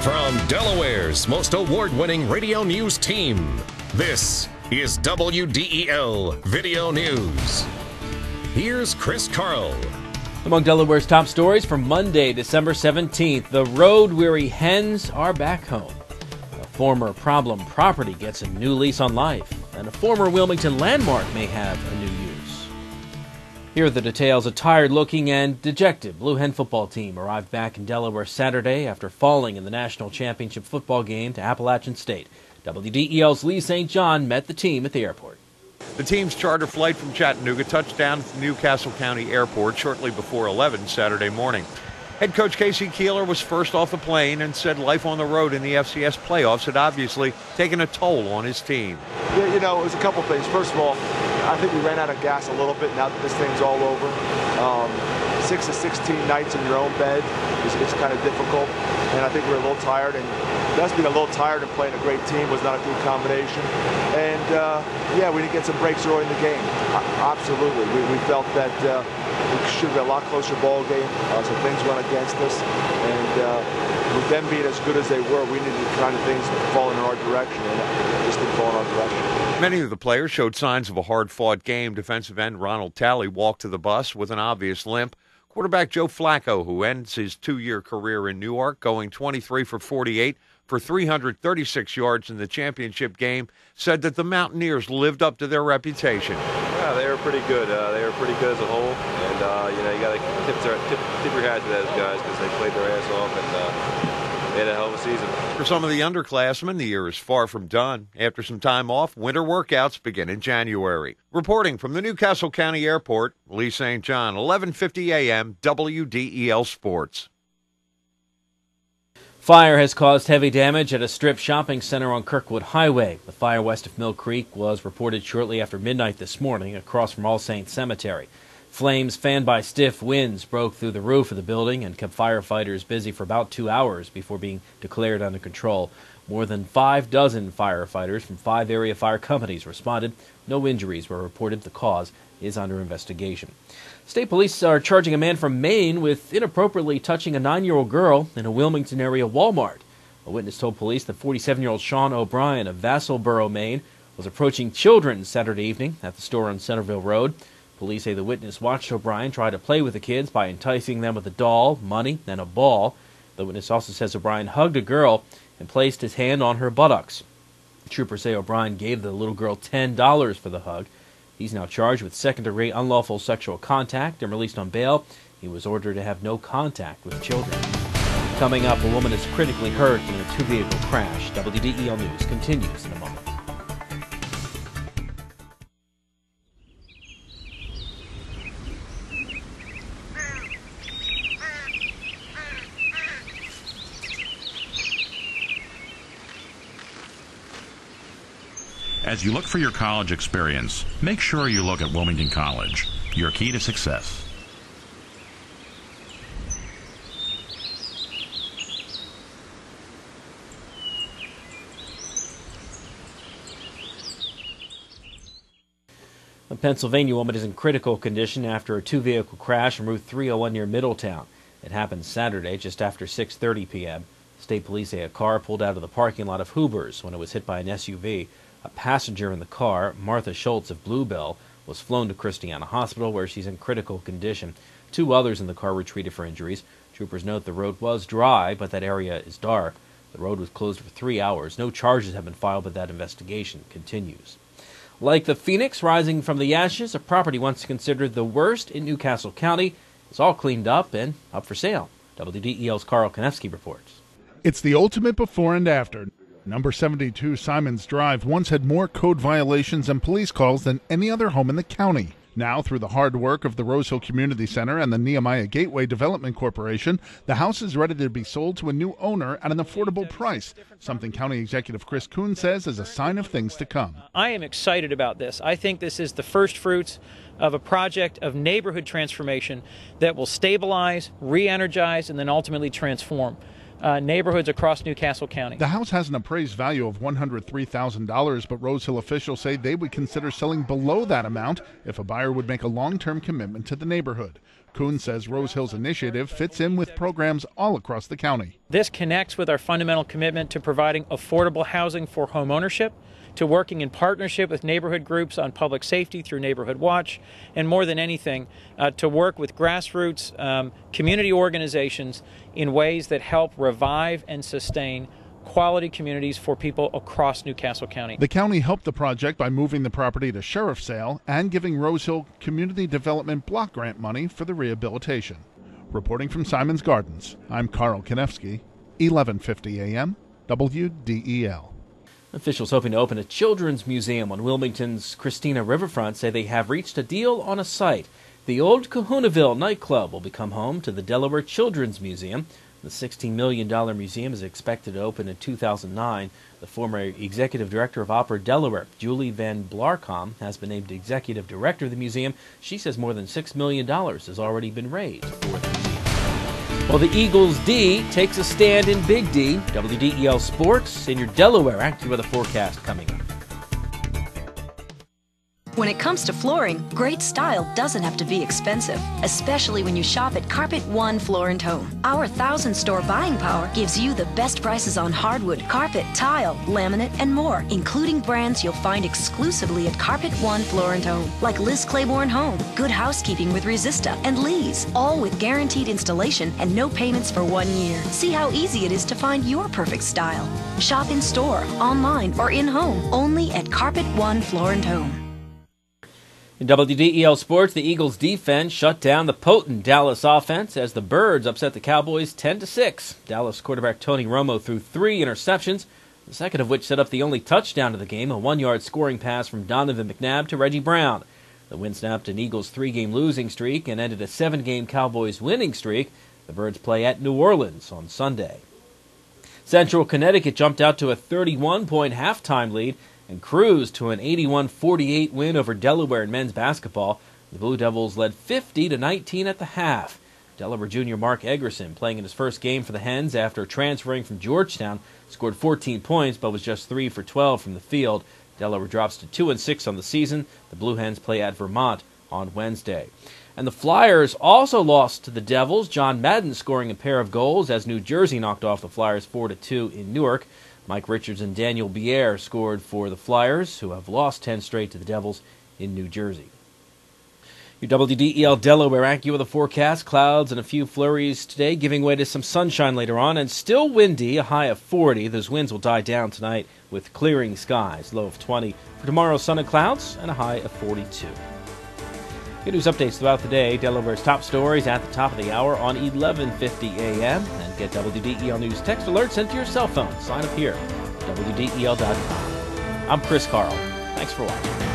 From Delaware's most award-winning radio news team, this is WDEL Video News. Here's Chris Carl. Among Delaware's top stories for Monday, December 17th, the road-weary hens are back home. A former problem property gets a new lease on life, and a former Wilmington landmark may have a new use. Here are the details. A tired-looking and dejected Blue Hen football team arrived back in Delaware Saturday after falling in the national championship football game to Appalachian State. WDEL's Lee St. John met the team at the airport. The team's charter flight from Chattanooga touched down at New Castle County Airport shortly before 11 Saturday morning. Head coach Casey Keeler was first off the plane and said life on the road in the FCS playoffs had obviously taken a toll on his team. Yeah, it was a couple things. First of all, I think we ran out of gas a little bit now that this thing's all over. 6 to 16 nights in your own bed is kind of difficult, and I think we're a little tired. And us being a little tired and playing a great team was not a good combination. And yeah, we didn't get some breaks early in the game. Absolutely, we felt that we should be a lot closer ball game. So things went against us, and with them being as good as they were, we needed kind of things to fall in our direction, and it just didn't fall in our direction. Many of the players showed signs of a hard-fought game. Defensive end Ronald Talley walked to the bus with an obvious limp. Quarterback Joe Flacco, who ends his two-year career in Newark, going 23 for 48 for 336 yards in the championship game, said that the Mountaineers lived up to their reputation. Yeah, they were pretty good. They were pretty good as a whole, and you got to tip your hat to those guys because they played their ass off and they had a hell of a season. For some of the underclassmen, the year is far from done. After some time off, winter workouts begin in January. Reporting from the New Castle County Airport, Lee St. John, 11:50 a.m., WDEL Sports. Fire has caused heavy damage at a strip shopping center on Kirkwood Highway. The fire west of Mill Creek was reported shortly after midnight this morning across from All Saints Cemetery. Flames fanned by stiff winds broke through the roof of the building and kept firefighters busy for about 2 hours before being declared under control. More than 6 firefighters from 5 area fire companies responded. No injuries were reported. The cause is under investigation. State police are charging a man from Maine with inappropriately touching a 9-year-old girl in a Wilmington area Walmart. A witness told police that 47-year-old Sean O'Brien of Vassalboro, Maine, was approaching children Saturday evening at the store on Centerville Road. Police say the witness watched O'Brien try to play with the kids by enticing them with a doll, money, and a ball. The witness also says O'Brien hugged a girl and placed his hand on her buttocks. Troopers say O'Brien gave the little girl $10 for the hug. He's now charged with second-degree unlawful sexual contact and released on bail. He was ordered to have no contact with children. Coming up, a woman is critically hurt in a two-vehicle crash. WDEL News continues in a moment. As you look for your college experience, make sure you look at Wilmington College, your key to success. A Pennsylvania woman is in critical condition after a two-vehicle crash on Route 301 near Middletown. It happened Saturday just after 6:30 p.m. State police say a car pulled out of the parking lot of Hoover's when it was hit by an SUV. A passenger in the car, Martha Schultz of Bluebell, was flown to Christiana Hospital where she's in critical condition. 2 others in the car were treated for injuries. Troopers note the road was dry, but that area is dark. The road was closed for 3 hours. No charges have been filed, but that investigation continues. Like the phoenix rising from the ashes, a property once considered the worst in New Castle County is all cleaned up and up for sale. WDEL's Carl Konevsky reports. It's the ultimate before and after. Number 72 Simons Drive once had more code violations and police calls than any other home in the county. Now, through the hard work of the Rosehill Community Center and the Nehemiah Gateway Development Corporation, the house is ready to be sold to a new owner at an affordable price, something County Executive Chris Kuhn says is a sign of things to come. I am excited about this. I think this is the first fruits of a project of neighborhood transformation that will stabilize, re-energize, and then ultimately transform. neighborhoods across Newcastle County. The house has an appraised value of $103,000, but Rose Hill officials say they would consider selling below that amount if a buyer would make a long-term commitment to the neighborhood. Kuhn says Rose Hill's initiative fits in with programs all across the county. This connects with our fundamental commitment to providing affordable housing for home ownership, to working in partnership with neighborhood groups on public safety through Neighborhood Watch, and more than anything, to work with grassroots community organizations in ways that help revive and sustain quality communities for people across Newcastle County. The county helped the project by moving the property to sheriff's sale and giving Rose Hill Community Development Block Grant money for the rehabilitation. Reporting from Simon's Gardens, I'm Carl Konevsky, 1150 AM, WDEL. Officials hoping to open a children's museum on Wilmington's Christina Riverfront say they have reached a deal on a site. The old Kahunaville nightclub will become home to the Delaware Children's Museum. The $16 million museum is expected to open in 2009. The former executive director of Opera Delaware, Julie Van Blarcom, has been named executive director of the museum. She says more than $6 million has already been raised for the museum. Well, the Eagles D takes a stand in Big D. WDEL Sports in your Delaware AccuWeather forecast coming up. When it comes to flooring, great style doesn't have to be expensive, especially when you shop at Carpet One Floor & Home. Our 1,000-store buying power gives you the best prices on hardwood, carpet, tile, laminate, and more, including brands you'll find exclusively at Carpet One Floor & Home, like Liz Claiborne Home, Good Housekeeping with Resista, and Lee's, all with guaranteed installation and no payments for 1 year. See how easy it is to find your perfect style. Shop in store, online, or in-home, only at Carpet One Floor & Home. In WDEL Sports, the Eagles defense shut down the potent Dallas offense as the Birds upset the Cowboys 10-6. Dallas quarterback Tony Romo threw 3 interceptions, the second of which set up the only touchdown of the game, a 1-yard scoring pass from Donovan McNabb to Reggie Brown. The win snapped an Eagles 3-game losing streak and ended a 7-game Cowboys winning streak. The Birds play at New Orleans on Sunday. Central Connecticut jumped out to a 31-point halftime lead and cruised to an 81-48 win over Delaware in men's basketball. The Blue Devils led 50-19 at the half. Delaware junior Mark Eggerson, playing in his first game for the Hens after transferring from Georgetown, scored 14 points but was just 3 for 12 from the field. Delaware drops to 2-6 on the season. The Blue Hens play at Vermont on Wednesday. And the Flyers also lost to the Devils, John Madden scoring a pair of goals as New Jersey knocked off the Flyers 4-2 in Newark. Mike Richards and Daniel Bier scored for the Flyers, who have lost 10 straight to the Devils in New Jersey. Your WDEL Delaware AccuWeather forecast, clouds and a few flurries today, giving way to some sunshine later on, and still windy, a high of 40. Those winds will die down tonight with clearing skies, low of 20. For tomorrow, sun and clouds, and a high of 42. Good news updates throughout the day. Delaware's top stories at the top of the hour on 1150 a.m. And get WDEL News text alerts sent to your cell phone. Sign up here at WDEL.com. I'm Chris Carl. Thanks for watching.